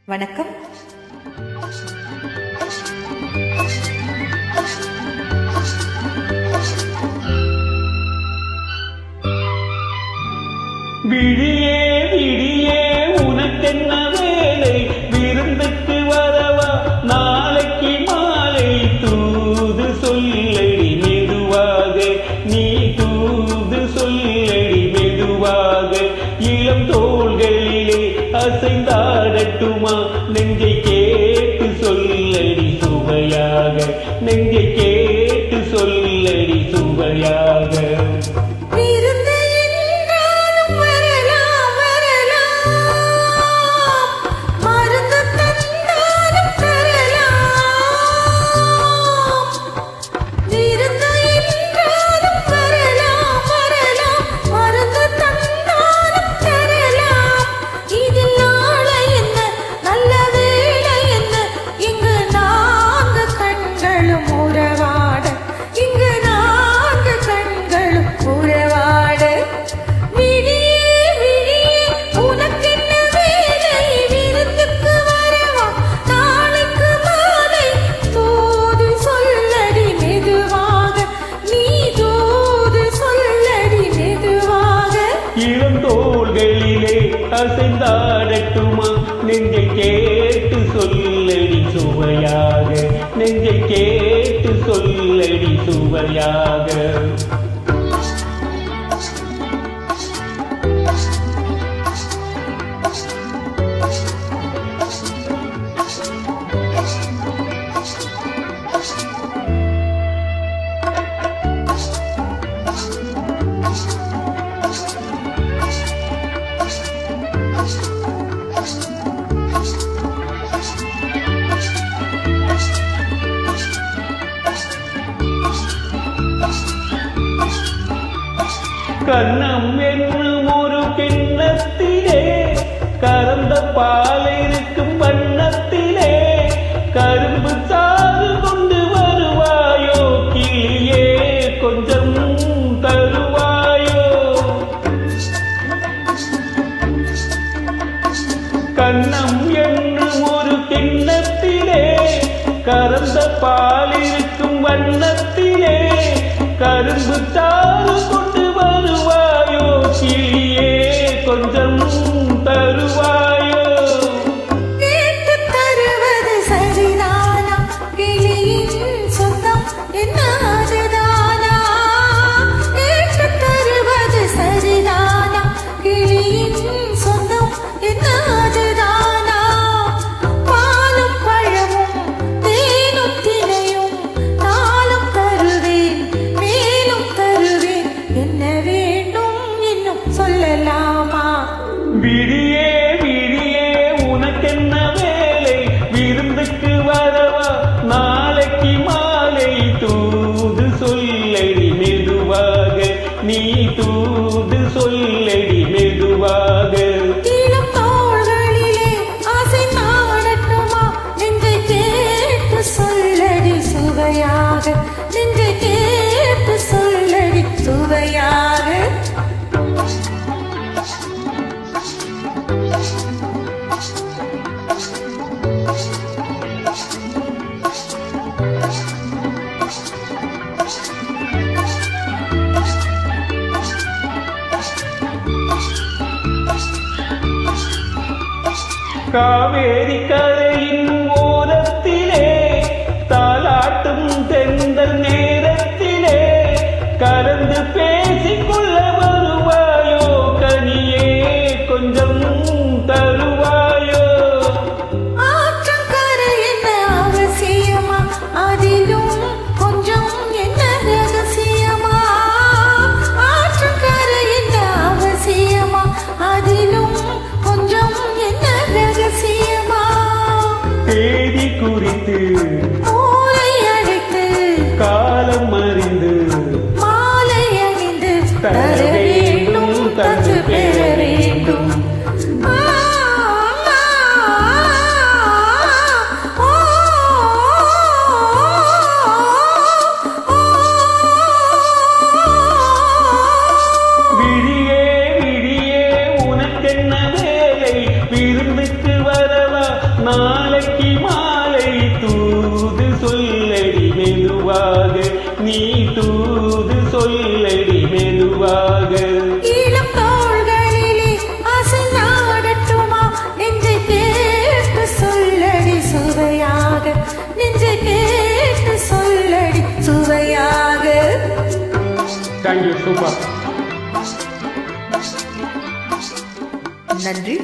வணக்கம். விழியே விழியே உனக்கென்ன வேலை, விருந்துக்கு வரவா நாளைக்கு மாலை, தூது சொல்லடி மெதுவாக, நீ தூது சொல்லடி மெதுவாக, இளம் தோள்களிலே அசைந்தாடட்டுமா, நெஞ்சை கேட்டு சொல்லடி சுவையாக, நெஞ்சை கேட்டு சொல்லடி சுவையாக. அசைந்தாடட்டுமா, நெஞ்சை கேட்டு சொல்லடி சுவையாக, நெஞ்சை கேட்டு சொல்லடி சுவையாக. கண்ணம் என்னும் ஒரு கிண்ணத்திலே கறந்த பால் இருக்கும் வண்ணத்திலே, கரும்பு சாறு கொண்டு வருவாயோ கிளியே, கொஞ்சம் தருவாயோ. கண்ணம் என்னும் ஒரு கிண்ணத்திலே கறந்த பால் இருக்கும் வண்ணத்திலே, கரும்பு சாறு கொண்டு வருவாயோ கிளியே, கொஞ்சம் தருவாயோ. கேட்டு தருவது சரிதானா, கிளியின் சொந்தம் என்னதுதானா, கேட்டு தருவது சரிதானா, கிளியின் சொந்தம் என்னதுதானா. பாலும் பழமும் தேனும் தினையும் நாளும் தருவேன், மேலும் தருவேன், என்ன வேண்டும் இன்னும் சொல்லலாமா. விழியே விழியே உனக்கென்ன வேலை, விருந்துக்கு வரவா நாளைக்கு மாலை, தூது சொல்லடி மெதுவாக, நீ தூது சொல்லடி மெதுவாக. இளம் தோள்களிலே அசைந்தாடட்டுமா, நெஞ்சை கேட்டு சொல்லடி சுவையாக, நெஞ்சை கேட்டு சொல்லடி சுவையாக. காவேரி கரையின் ஓரத்திலே தாலாட்டும் தென்றல் நேரத்திலே, கலந்து பேசிக்கொள்ள வருவாயோ கனியே, கொஞ்சம் தருவாயோ. ஆற்றங்கரை என்ன அவசியமா, அதிலும் கொஞ்சம் என்ன ரகசியமா. ஆற்றங்கரை என்ன அவசியமா, அதிலும் கொஞ்சம் என்ன ரகசியமா. தேதி குறித்து மூளை அழைத்து காலம் அறிந்து மாலை அணிந்து தர வேண்டும், தந்து பெற வேண்டும். விழியே விழியே உனக்கென்ன வேலை, விருந்துக்கு வரவா நாளைக்கு மாலை தூது சொல்லடி மெதுவாக, நீ தூது சொல்லடி மெதுவாக. இளம் தோள்களிலே ஆசை நாடட்டுமா, நெஞ்சை கேட்டு சொல்லடி சுவையாக, நெஞ்சை கேட்டு சொல்லடி சுவையாக. Thank you, super. நன்றி.